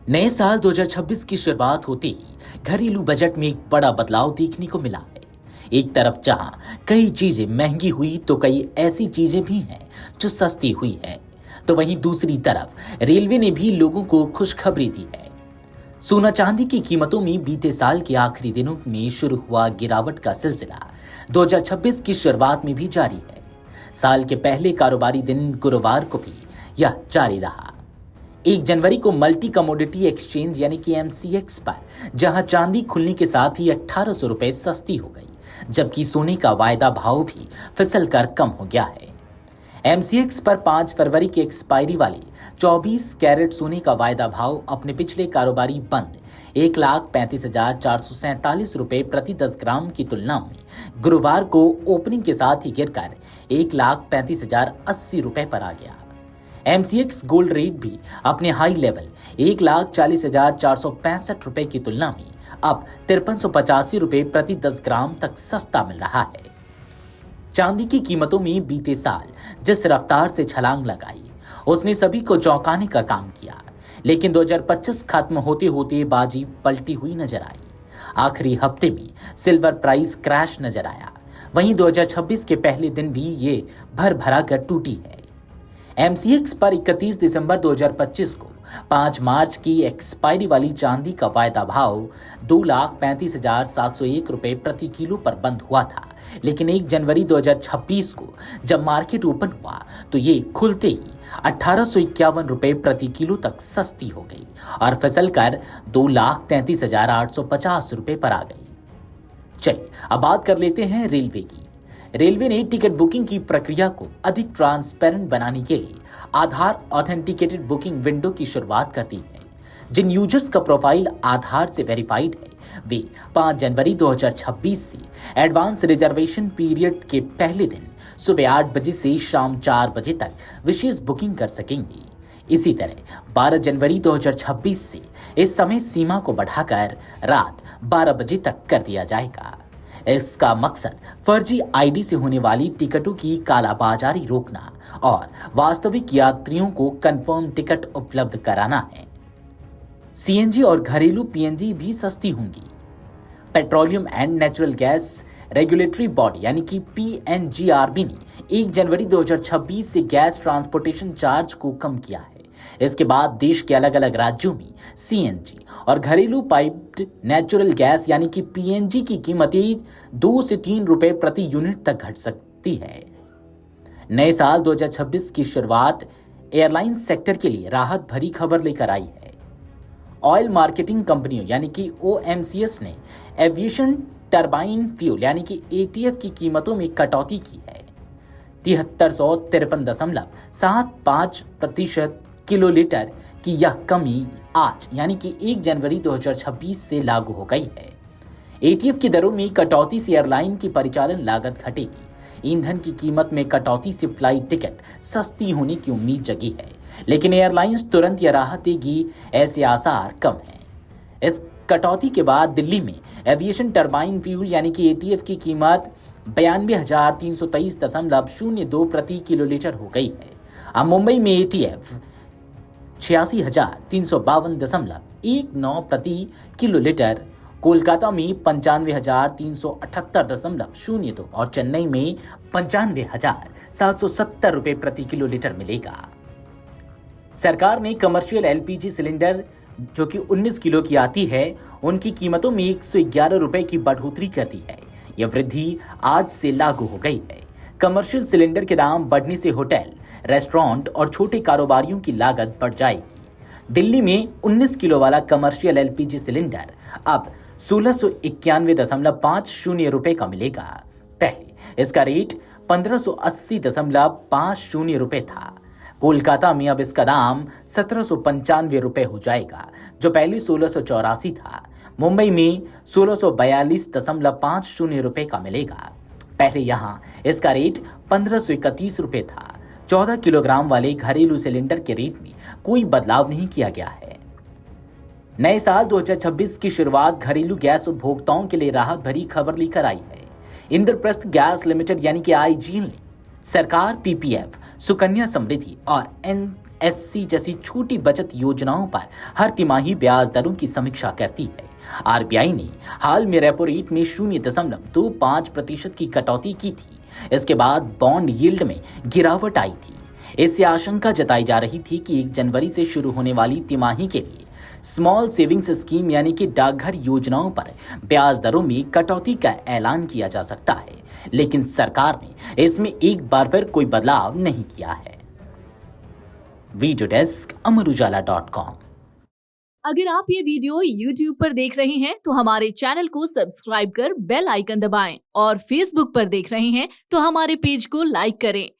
नए साल 2026 की शुरुआत होते ही घरेलू बजट में एक बड़ा बदलाव देखने को मिला है। एक तरफ जहां कई चीजें महंगी हुई तो कई ऐसी चीजें भी हैं जो सस्ती हुई है, तो वहीं दूसरी तरफ रेलवे ने भी लोगों को खुशखबरी दी है। सोना चांदी की कीमतों में बीते साल के आखिरी दिनों में शुरू हुआ गिरावट का सिलसिला 2026 की शुरुआत में भी जारी है। साल के पहले कारोबारी दिन गुरुवार को भी यह जारी रहा। 1 जनवरी को मल्टी कमोडिटी एक्सचेंज यानी कि एमसीएक्स पर जहां चांदी खुलने के साथ ही 1800 रुपए सस्ती हो गई, जबकि सोने का वायदा भाव भी फिसल कर कम हो गया है। एमसीएक्स पर 5 फरवरी की एक्सपायरी वाली 24 कैरेट सोने का वायदा भाव अपने पिछले कारोबारी बंद 1,35,447 रुपए प्रति 10 ग्राम की तुलना में गुरुवार को ओपनिंग के साथ ही गिरकर 1,35,080 रुपए पर आ गया। एमसीएक्स गोल्ड रेट भी अपने हाई लेवल 1,40,465 रुपए की तुलना में अब 5385 रुपए प्रति 10 ग्राम तक सस्ता मिल रहा है। चांदी की कीमतों में बीते साल जिस रफ्तार से छलांग लगाई, उसने सभी को चौंकाने का काम किया, लेकिन 2025 खत्म होते होते बाजी पलटी हुई नजर आई। आखिरी हफ्ते में सिल्वर प्राइस क्रैश नजर आया, वहीं 2026 के पहले दिन भी ये भर कर टूटी है। एमसीएक्स पर 31 दिसंबर 2025 को 5 मार्च की एक्सपायरी वाली चांदी का वायदा भाव 2,35,701 रुपए प्रति किलो पर बंद हुआ था, लेकिन 1 जनवरी 2026 को जब मार्केट ओपन हुआ तो ये खुलते ही 1851 रुपए प्रति किलो तक सस्ती हो गई और फिसलकर 2,33,850 रुपए पर आ गई। चलिए अब बात कर लेते हैं रेलवे की। रेलवे ने टिकट बुकिंग की प्रक्रिया को अधिक ट्रांसपेरेंट बनाने के लिए आधार ऑथेंटिकेटेड बुकिंग विंडो की शुरुआत कर दी है। जिन यूजर्स का प्रोफाइल आधार से वेरीफाइड है, वे 5 जनवरी 2026 से एडवांस रिजर्वेशन पीरियड के पहले दिन सुबह 8 बजे से शाम 4 बजे तक विशेष बुकिंग कर सकेंगे। इसी तरह 12 जनवरी 2026 से इस समय सीमा को बढ़ाकर रात 12 बजे तक कर दिया जाएगा। इसका मकसद फर्जी आईडी से होने वाली टिकटों की कालाबाजारी रोकना और वास्तविक यात्रियों को कंफर्म टिकट उपलब्ध कराना है। सीएनजी और घरेलू पीएनजी भी सस्ती होंगी। Petroleum and natural gas regulatory body यानी कि पीएनजीआरबी ने 1 जनवरी 2026 से गैस ट्रांसपोर्टेशन चार्ज को कम किया है। इसके बाद देश के अलग अलग राज्यों में सीएनजी और घरेलू पाइप्ड नेचुरल गैस यानी कि पीएनजी की कीमतें 2 से 3 रुपए प्रति यूनिट तक घट सकती है। नए साल 2026 की शुरुआत एयरलाइन सेक्टर के लिए राहत भरी खबर लेकर आई है। ऑयल मार्केटिंग कंपनियों यानी कि ओएमसीएस ने एविएशन टरबाइन फ्यूल यानी कि एटीएफ की कीमतों में कटौती की है। 7353.75% किलोलीटर की यह कमी आज यानी कि 1 जनवरी 2026 से लागू हो गई है। एटीएफ की दरों में कटौती से एयरलाइन की परिचालन लागत घटेगी। ईंधन की कीमत में कटौती से फ्लाइट टिकट सस्ती होने की उम्मीद जगी है, लेकिन एयरलाइंस तुरंत यह राहत देगी, ऐसे आसार कम हैं। इस कटौती के बाद दिल्ली में एविएशन टरबाइन फ्यूल यानी कि एटीएफ की कीमत 92,323.02 प्रति किलोलीटर हो गई है। अब मुंबई में एटीएफ 86,352.19 प्रति किलोलीटर, कोलकाता में 95,378.02 और चेन्नई में 95,770 रुपए प्रति किलोलीटर मिलेगा। सरकार ने कमर्शियल एलपीजी सिलेंडर जो कि 19 किलो की आती है, उनकी कीमतों में 111 रुपए की बढ़ोतरी कर दी है। यह वृद्धि आज से लागू हो गई है। कमर्शियल सिलेंडर के दाम बढ़ने से होटल, रेस्टोरेंट और छोटे कारोबारियों की लागत बढ़ जाएगी। दिल्ली में 19 किलो वाला कमर्शियल एलपीजी सिलेंडर अब 1691.50 रुपए का मिलेगा। पहले इसका रेट 1580.50 रुपए था। कोलकाता में अब इसका दाम 1795 रुपए हो जाएगा, जो पहले 1684 था। मुंबई में 1642.50 रुपए का मिलेगा। पहले यहां इसका रेट 1531 रुपए था। 14 किलोग्राम वाले घरेलू सिलेंडर के रेट में कोई बदलाव नहीं किया गया है। नए साल 2026 की शुरुआत घरेलू गैस उपभोक्ताओं के लिए राहत भरी खबर लेकर आई है। इंद्रप्रस्थ गैस लिमिटेड यानी कि आईजीएल ने सरकार, पीपीएफ, सुकन्या समृद्धि और एससी जैसी छोटी बचत योजनाओं पर हर तिमाही ब्याज दरों की समीक्षा करती है। आरबीआई ने हाल में रेपो रेट में 0.25% की कटौती की थी। इसके बाद बॉन्ड यील्ड में गिरावट आई थी। इससे आशंका जताई जा रही थी कि 1 जनवरी से शुरू होने वाली तिमाही के लिए स्मॉल सेविंग्स स्कीम यानी कि डाकघर योजनाओं पर ब्याज दरों में कटौती का ऐलान किया जा सकता है, लेकिन सरकार ने इसमें एक बार फिर कोई बदलाव नहीं किया है। वीडियो डेस्क अमरुजाला.com। अगर आप ये वीडियो YouTube पर देख रहे हैं तो हमारे चैनल को सब्सक्राइब कर बेल आइकन दबाएं और Facebook पर देख रहे हैं तो हमारे पेज को लाइक करें।